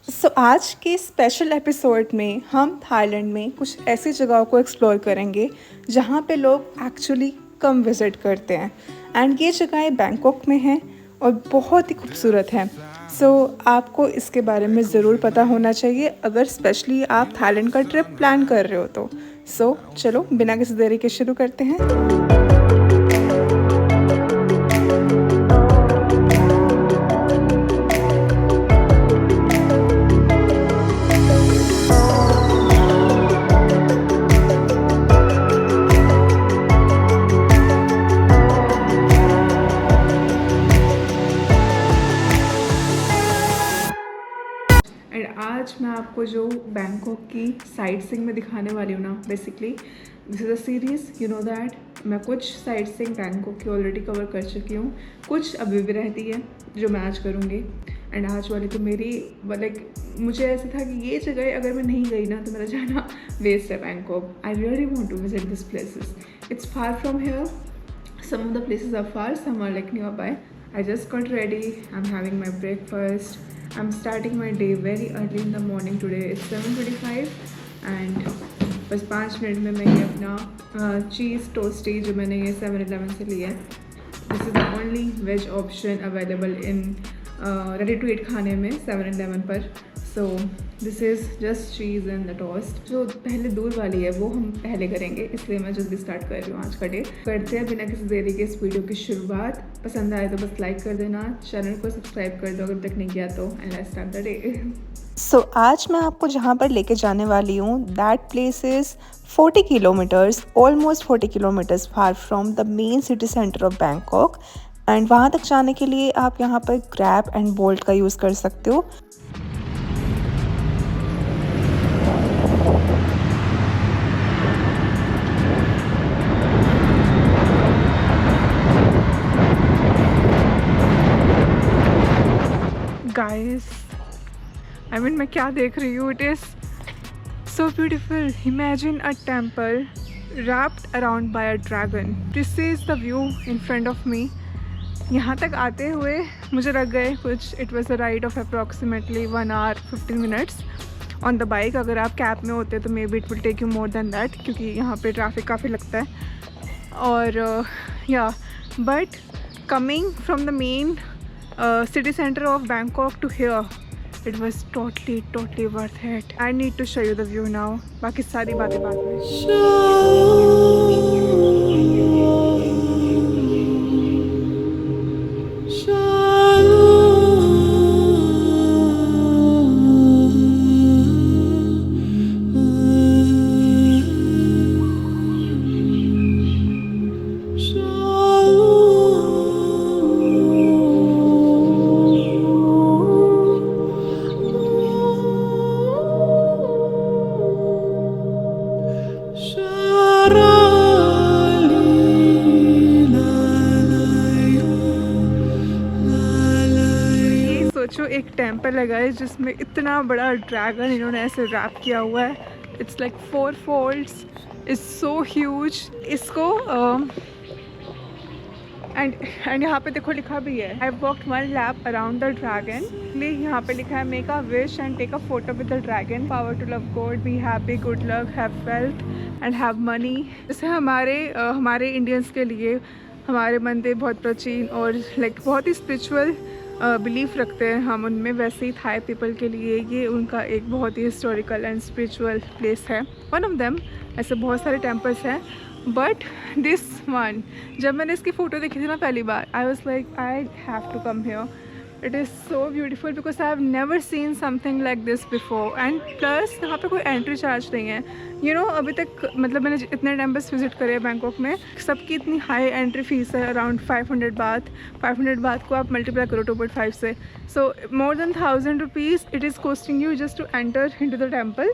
आज के special episode में हम थाईलैंड में कुछ ऐसी जगहों को एक्सप्लोर करेंगे जहाँ पे लोग एक्चुअली कम विज़िट करते हैं एंड ये जगहें बैंकॉक में हैं और बहुत ही खूबसूरत हैं। आपको इसके बारे में ज़रूर पता होना चाहिए अगर स्पेशली आप थाईलैंड का ट्रिप प्लान कर रहे हो तो। चलो बिना किसी देरी के शुरू करते हैं। एंड आज मैं आपको जो बैंकॉक की साइट सीइंग में दिखाने वाली हूँ ना, basically this is a series, you know that मैं कुछ साइट सीइंग बैंकॉक की ऑलरेडी कवर कर चुकी हूँ, कुछ अभी भी रहती है जो मैं आज करूँगी। एंड आज वाली तो मेरी लाइक मुझे ऐसा था कि ये जगह अगर मैं नहीं गई ना तो मेरा जाना वेस्ट है Bangkok. I really want to visit this places. It's far from here, some of the places are far, some are like nearby. I just got ready, I'm having my breakfast, I'm starting my day very early in the morning today. It's 7:25 and बस 5 minute में मैं ये अपना चीज़ toasty जो मैंने ये 7-Eleven से लिया है, this is the only veg option available in ready to eat खाने में 7-Eleven पर। So this is just cheese and the toast. जो पहले दूर वाली है वो हम पहले करेंगे, इसलिए मैं जल्दी स्टार्ट कर रही हूँ आज का डे। करते हैं बिना किसी देरी के इस वीडियो की शुरुआत। पसंद आए तो बस लाइक कर देना, चैनल को सब्सक्राइब कर दो अगर तक नहीं किया तो, and let's start the day. आज मैं आपको जहाँ पर लेके जाने वाली हूँ that place is 40 kilometres, almost 40 kilometres far from the main city centre of Bangkok. And वहाँ तक जाने के लिए आप यहाँ पर ग्रैब एंड बोल्ट का यूज़ कर सकते हो। गाइस, आई मीन मैं क्या देख रही हूँ, it is so beautiful. Imagine a temple wrapped around by a dragon. This is the view in front of me. यहाँ तक आते हुए मुझे लग गए कुछ, it was a ride of approximately 1 hour 15 minutes on the bike. अगर आप कैब में होते तो maybe it will take you more than that, क्योंकि यहाँ पे ट्रैफिक काफ़ी लगता है। और या but coming from the main city center of Bangkok to here, it was totally worth it. I need to show you the view now. बाकी सारी बातें बाद में। सोचो एक टेम्पल लगा है जिसमें इतना बड़ा ड्रैगन इन्होंने ऐसे रैप किया हुआ है। It's like 4 folds, it's so huge. इसको एंड यहाँ पे देखो लिखा भी है, I walked 1 lap around the dragon. यहाँ पे लिखा है make a wish and take a photo with the dragon, power to love god, be happy, good luck, have wealth and have money. जैसे हमारे इंडियंस के लिए हमारे मंदिर बहुत प्राचीन और लाइक बहुत ही स्पिरिचुअल बिलीफ रखते हैं हम उनमें, वैसे ही थाई पीपल के लिए ये उनका एक बहुत ही हिस्टोरिकल एंड स्पिरिचुअल प्लेस है, वन ऑफ देम। ऐसे बहुत सारे टेम्पल्स हैं बट दिस वन, जब मैंने इसकी फ़ोटो देखी थी ना पहली बार, I was like I have to come here. It is so beautiful because I have never seen something like this before. And plus यहाँ पे कोई एंट्री चार्ज नहीं है। यू नो अभी तक मतलब मैंने इतने टेम्पल्स विजिट करे हैं बैंकॉक में, सबकी इतनी हाई एंट्री फीस है, अराउंड 500 बात। 500 बात को आप मल्टीप्लाई करो 2.5 से, so more than 1000 rupees it is costing you just to enter into the temple.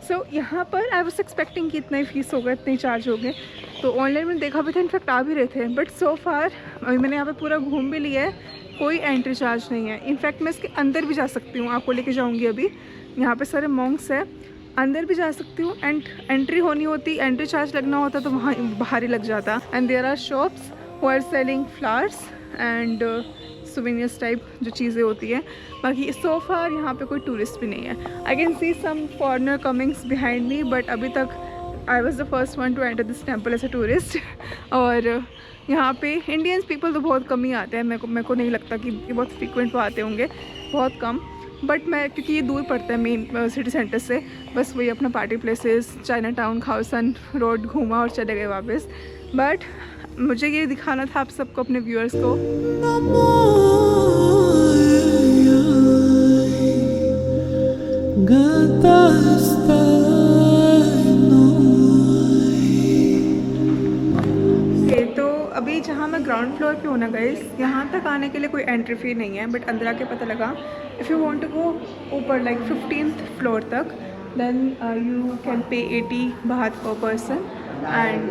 So यहाँ पर आई वॉज एक्सपेक्टिंग कि इतना ही फीस होगा, इतने ही चार्ज हो गए। तो ऑनलाइन मैंने देखा भी था, इनफैक्ट आ भी रहे थे, बट सो फार अभी मैंने यहाँ पे पूरा घूम भी लिया है, कोई एंट्री चार्ज नहीं है। इनफैक्ट मैं इसके अंदर भी जा सकती हूँ, आपको लेके जाऊँगी अभी। यहाँ पे सारे मॉन्क्स हैं, अंदर भी जा सकती हूँ। एंड एंट्री होनी होती, एंट्री चार्ज लगना होता तो वहाँ बाहर ही लग जाता। And there are shops who are selling flowers and souvenirs type जो चीज़ें होती हैं। बाकी सो फार यहाँ पे कोई टूरिस्ट भी नहीं है। I can see some foreigner comings behind me, but अभी तक I was the first one to enter this temple as a tourist. और यहाँ पे इंडियंस पीपल तो बहुत कम ही आते हैं, मेरे को नहीं लगता कि बहुत फ्रीक्वेंट वो आते होंगे, बहुत कम। बट मैं, क्योंकि ये दूर पड़ता है मेन सिटी सेंटर से, बस वही अपना party places, Chinatown, Khao San Road घूमा और चले गए वापस। बट मुझे ये दिखाना था आप सबको, अपने व्यूअर्स को। अभी जहाँ मैं ग्राउंड फ्लोर पे हूँ ना गाइस, यहाँ तक आने के लिए कोई एंट्री फ़ी नहीं है, बट अंदर आके पता लगा if you want to go ऊपर लाइक 15th फ्लोर तक, देन यू कैन पे 80 बाहत पर पर्सन एंड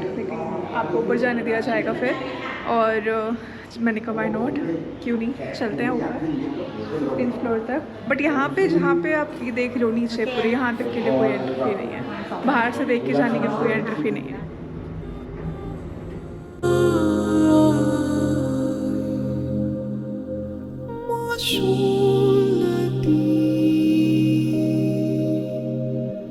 आपको ऊपर जाने दिया जाएगा फिर। और मैंने कहा वाई नॉट, क्यों नहीं, चलते हैं ऊपर 15th फ्लोर तक। बट यहाँ पे जहाँ पे आप ये देख लो नीचे पूरे, यहाँ तक के लिए कोई एंट्री फ़ी नहीं है, बाहर से देख के जाने के लिए कोई एंट्री फ़ी नहीं है।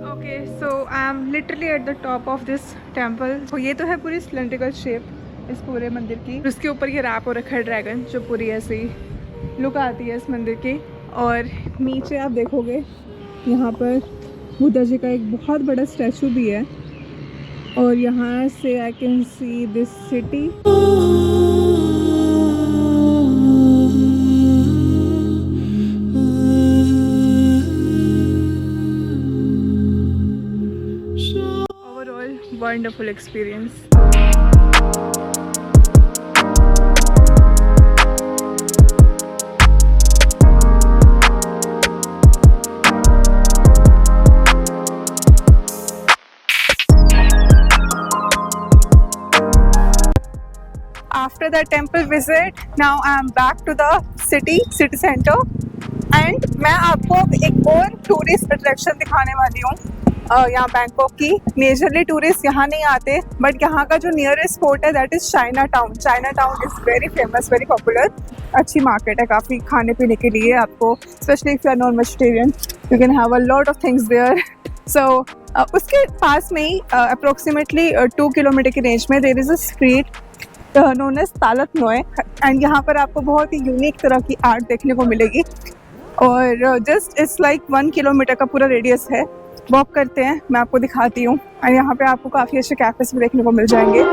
Okay, so I am literally at the top of this temple. तो ये तो है पूरी सिलेंड्रिकल शेप इस पूरे मंदिर की, उसके ऊपर ये रैप हो रखा है ड्रैगन, जो पूरी ऐसी लुक आती है इस मंदिर की। और नीचे आप देखोगे यहाँ पर बुद्धा जी का एक बहुत बड़ा स्टैचू भी है, और यहाँ से आई can see this city. Overall wonderful experience. After the temple visit, now I am back to the city center, and मैं आपको एक और टूरिस्ट अट्रैक्शन दिखाने वाली हूँ यहाँ बैंकॉक की। मेजरली टूरिस्ट यहाँ नहीं आते, बट यहाँ का जो नियरेस्ट फोर्ट है that is Chinatown. Chinatown is very famous, very popular, अच्छी मार्केट है काफ़ी खाने पीने के लिए आपको, specially if you are non vegetarian you can have a lot of things there. So उसके पास में ही अप्रोक्सीमेटली 2 किलोमीटर की रेंज में there is a street known as Talat Noi, and यहाँ पर आपको बहुत ही यूनिक तरह की आर्ट देखने को मिलेगी। और जस्ट इट्स लाइक 1 किलोमीटर का पूरा रेडियस है। वॉक करते हैं, मैं आपको दिखाती हूँ, और यहाँ पे आपको काफ़ी अच्छे कैफेस भी देखने को मिल जाएंगे।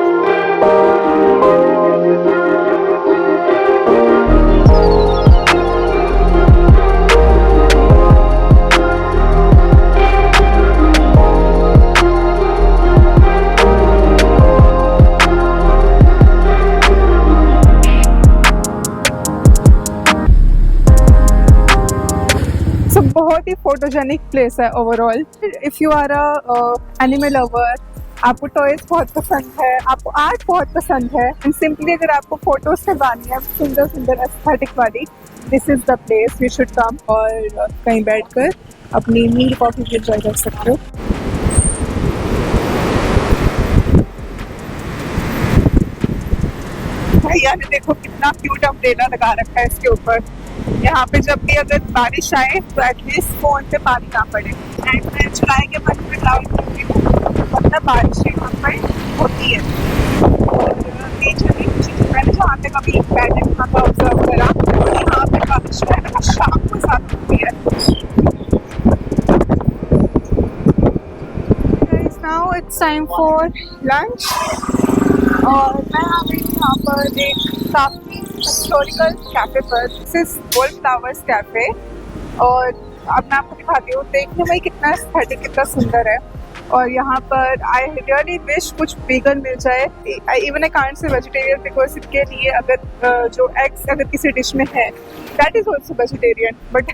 बहुत ही फोटोजेनिक प्लेस है overall. If you are a animal lover, आपको टॉयज बहुत पसंद है, आपको आर्ट बहुत पसंद है, एंड सिंपली अगर आपको फोटोज करवानी है सुंदर सुंदर एस्थेटिक वाली, this is the place you should come. और कहीं बैठकर अपनी मील कॉफी भी एंजॉय कर सकते हो। भैया ने देखो कितना क्यूट अम्ब्रेला लगा रखा है इसके ऊपर। यहाँ पे जब भी अगर बारिश आए तो एटलीस्ट फोन पे पानी ना पड़े। एंड मैं जुलाई के मंथ में ट्रैवल करती हूँ, मतलब बारिश यहाँ पर होती है। और नेचुरली मैंने जहाँ पे कभी बैठे वहाँ पर ऑब्जर्व करा, यहाँ पे बारिश जो है ना शाम को ज़्यादा होती है। Now it's time for lunch, और मैं आ गई यहाँ पर एक काफ़ी हिस्टोरिकल कैफ़े पर। दिस इज़ वॉलफ्लावर्स कैफ़े, और अब मैं आपको दिखाती हूँ, देखने में कितना एस्थेटिक, कितना सुंदर है। और यहाँ पर आई रियली विश कुछ वीगन मिल जाए। Even I can't say vegetarian, because इनके लिए अगर जो एग्स अगर किसी डिश में है that is also vegetarian, but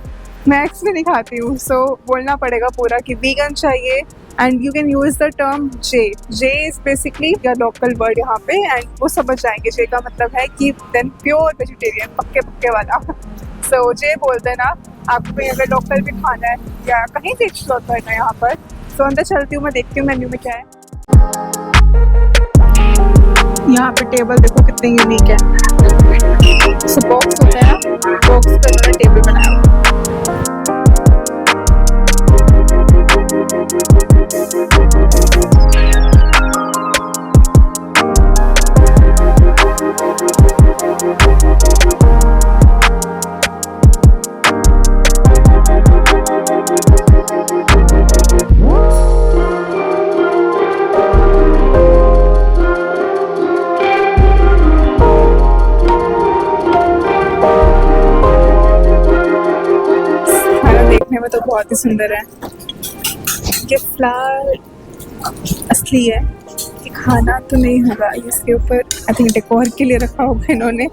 मैं एग्स भी नहीं खाती हूँ, सो बोलना पड़ेगा पूरा कि वीगन चाहिए। And you can use the term J is basically या लोकल वर्ड यहाँ पे, एंड वो समझ जाएंगे। जे का मतलब है कि देन प्योर वेजिटेरियन, पक्के पक्के वाला। सो जे बोलते हैं ना, आपको कहीं अगर लोकल भी खाना है या कहीं से एक्सप्लोर करना है यहाँ पर। सो अंदर चलती हूँ, मैं देखती हूँ मेन्यू में क्या है। यहाँ पे टेबल देखो कितने यूनिक है। सो बॉक्स होता है बॉक्स का उन्होंने टेबल बनाया हुआ। देखने में तो बहुत ही सुंदर है। ये फ्लावर असली है, ये खाना तो नहीं होगा, इसके ऊपर आई थिंक डेकोर के लिए रखा होगा इन्होंने।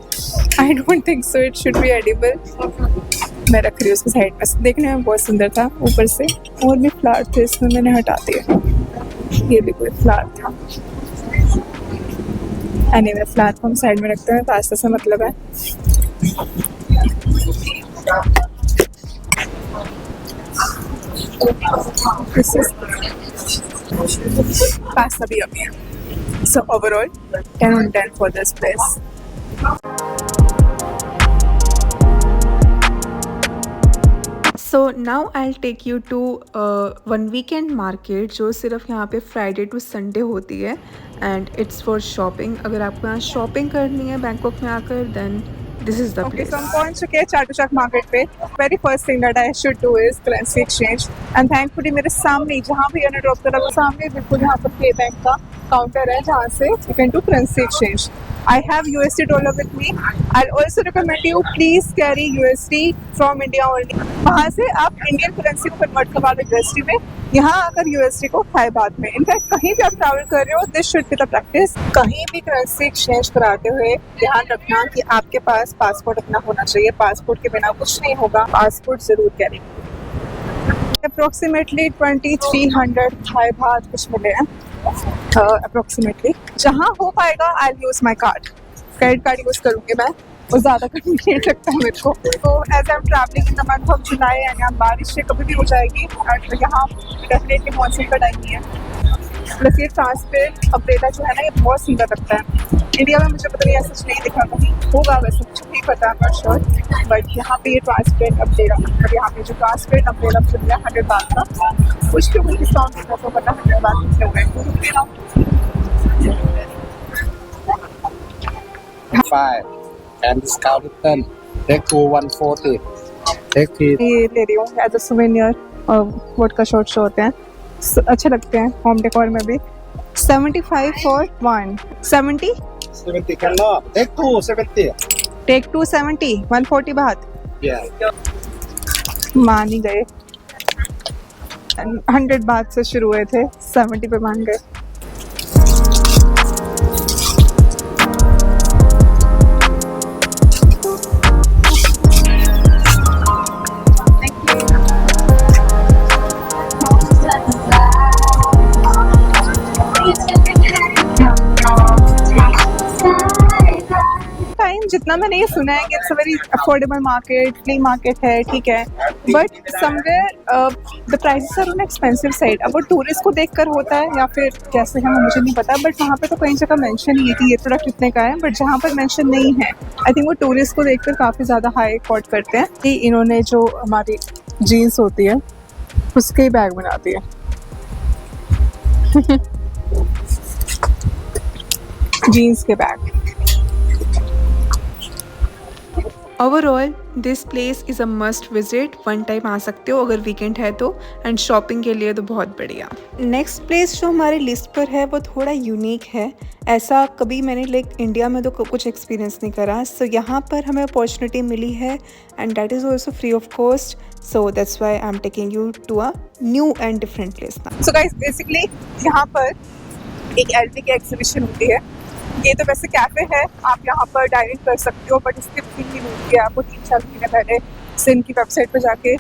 I don't think so it should be edible. मैं रख रही हूँ उसको साइड में। देखने में बहुत सुंदर था ऊपर से, और भी फ्लावर थे इसमें, मैंने हटा दिया। ये भी कोई फ्लावर था। एनीवे फ्लावर को हम साइड में रखते हैं, पास्ता से मतलब है। Pasta भी yummy है. So overall 10 on 10 for this place. So now I'll take you to one weekend market जो सिर्फ यहाँ पे फ्राइडे टू संडे होती है, and it's for shopping. अगर आपको यहाँ शॉपिंग करनी है बैंकॉक में आकर, then this is the place. So हम पहुंच चुके हैं चाटुचक मार्केट पे। Very first thing that I should do is currency exchange. And thankfully मेरे सामने जहाँ भी मैंने ड्रॉप करा वो सामने बिल्कुल यहाँ पर पे बैंक का काउंटर है जहाँ से you can do currency exchange. I have USD dollar with me. I'll also recommend you please carry USD from India only. वहाँ से आप इंडियन करेंसी को कन्वर्ट करवा लो USD में, यहाँ आकर USD को खाए बाद में। इनफैक्ट कहीं भी आप ट्रैवल कर रहे हो, this should be the practice. कहीं भी करेंसी एक्सचेंज कराते हुए ध्यान रखना कि आपके पास पासपोर्ट अपना होना चाहिए। पासपोर्ट के बिना कुछ नहीं होगा, पासपोर्ट जरूर कैरी। अप्रोक्सीमेटली 2300 थाई बात कुछ मिले हैं अप्रोक्सीमेटली। जहाँ हो पाएगा I use my card, credit card use करूँगी मैं, वो ज़्यादा कन्वीनियंट लगता है मेरे को। तो as I am travelling in the month of July and यहाँ बारिश से कभी भी हो जाएगी, और यहाँ डेफिनेटली मॉनसून का टाइम ही है। प्लस ये ट्रांसपेरेंट अम्ब्रेला जो है ना, ये बहुत सुंदर लगता है। इंडिया में मुझे पता नहीं ऐसा कुछ नहीं दिखा, कहीं होगा वैसे मुझे नहीं पता, नॉट श्योर, बट यहाँ पे ये ट्रांसपेरेंट अम्ब्रेला, मतलब यहाँ पे जो ट्रांसपेरेंट अम्ब्रेला चल रहा है 100 बात का, कुछ तो कुछ डिस्काउंट देता तो पता 100 बात कितने हुए and discounted 10. Take 2 140. Take 3. ये ले रही हूँ एज अ सुवेनियर, वोट का शॉर्ट शो होते हैं, अच्छे लगते हैं होम डेकोर में भी। 75 for 1 70 70 cannot. Take 2 70. टेक 270 140 बात। Yeah. मान ही गए, 100 बात से शुरू हुए थे, 70 पे मान गए। जितना मैंने ये सुना है कि it's a very affordable market, flea market है, ठीक है, but somewhere the prices are on expensive side. अब वो टूरिस्ट को देखकर होता है या फिर कैसे है मुझे नहीं पता, बट वहाँ पे तो कई जगह मेंशन ही है कि ये प्रोडक्ट इतने का है, बट जहाँ पर मेंशन नहीं है आई थिंक वो टूरिस्ट को देखकर काफ़ी ज़्यादा हाई कोट करते हैं कि इन्होंने जो हमारी जीन्स होती है उसके ही बैग बनाती है। जीन्स के bag. Overall this place is a must visit, one time आ सकते हो अगर वीकेंड है तो, एंड शॉपिंग के लिए तो बहुत बढ़िया। नेक्स्ट प्लेस जो हमारी लिस्ट पर है वो थोड़ा यूनिक है, ऐसा कभी मैंने इंडिया में तो कुछ एक्सपीरियंस नहीं करा। सो यहाँ पर हमें अपॉर्चुनिटी मिली है and that is also free of cost, so that's why I am taking you to a new and different place now. So guys basically यहाँ पर एक एलवी की एग्जीबिशन होती है। ये तो वैसे कैफ़े है, आप यहाँ पर डाइनिंग कर सकते हो, बट इसकी बुकिंग नहीं होती है। आपको 3-4 महीने पहले से इनकी वेबसाइट पर जाके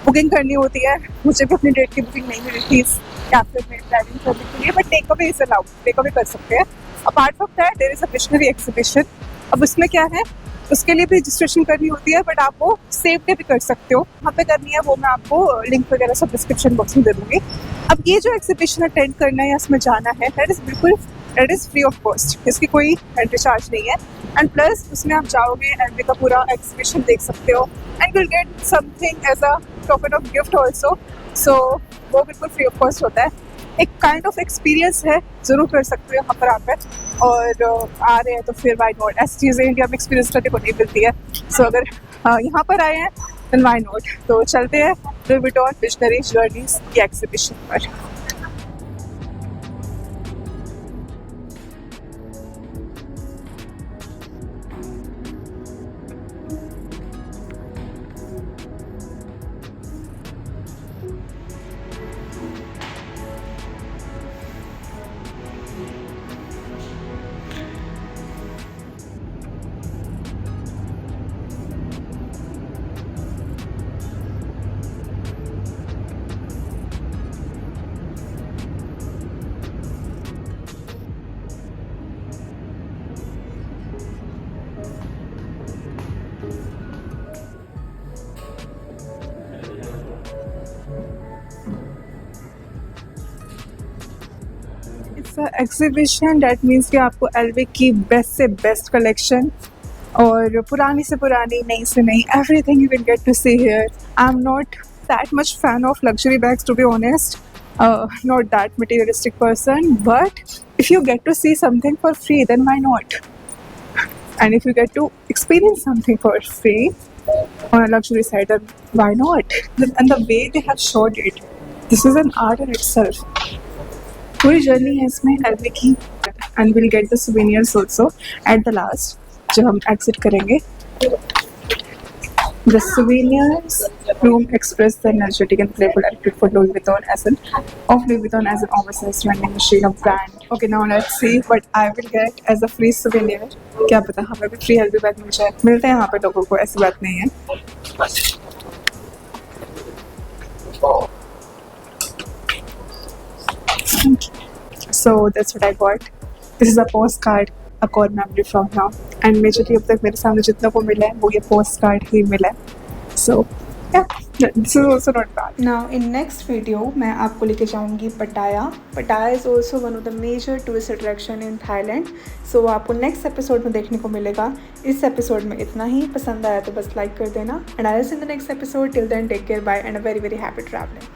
बुकिंग करनी होती है। मुझे भी अपनी डेट की बुकिंग नहीं मिली थी इस कैफ़े में डाइनिंग करने के लिए, but take away is allowed, take away कर सकते हैं। Apart from that there is a visionary exhibition. अब उसमें क्या है, उसके लिए भी रजिस्ट्रेशन करनी होती है, बट आप वो सेव डे भी कर सकते हो। वहाँ पे करनी है वो मैं आपको लिंक वगैरह सब डिस्क्रिप्शन बॉक्स में दे दूँगी। अब ये जो एग्जीबिशन अटेंड करना है या इसमें जाना है, दैट इज़ बिल्कुल it is free of cost, इसकी कोई एंट्री चार्ज नहीं है। एंड प्लस उसमें आप जाओगे एलवी का पूरा एग्जीबिशन देख सकते हो and will get something as a token of gift also. सो वो बिल्कुल फ्री ऑफ कॉस्ट होता है, एक काइंड ऑफ एक्सपीरियंस है, ज़रूर कर सकते हो यहाँ पर आकर। और आ रहे हैं तो फिर वाई नॉट, ऐसी चीज़ें इंडिया में एक्सपीरियंस करने को नहीं मिलती है। सो अगर यहाँ पर आए हैं देन वाई नॉट। तो चलते हैं लुई विटॉन विजनरी जर्नीज की एग्जीबिशन पर। इट्स एग्जीबिशन दैट मीन्स कि आपको एलवी की बेस्ट से बेस्ट कलेक्शन और पुरानी से पुरानी, नई से नई, everything you will get to see here. I am not that much fan of luxury bags, to be honest. Not that materialistic person, but if you get to see something for free, then why not? And if you get to experience something for free on a luxury site, then why not? And the way they have showed it, this is an art in itself. पूरी journey है इसमें LV की and will get the souvenirs also at the last जब हम exit करेंगे। The souvenirs room express the energetic and playful attitude for Louis Vuitton as an oversized vending machine of brand. Okay, now let's see what I will get as a free souvenir. क्या पता हमें भी free LV bag मिल जाए। मिलते हैं यहाँ पे लोगों को, ऐसी बात नहीं है। So that's what I got. This is a postcard, a core memory from now. And majorly अब तक मेरे सामने जितना को मिला है वो ये postcard ही मिला है. So yeah, this is also not bad. Now in next video मैं आपको लेके जाऊँगी पटाया। पटाया is also one of the major tourist attraction in Thailand. So आपको next episode में देखने को मिलेगा। इस episode में इतना ही, पसंद आया तो बस like कर देना। And I'll see you in the next episode. Till then, take care, bye, and a very very happy traveling.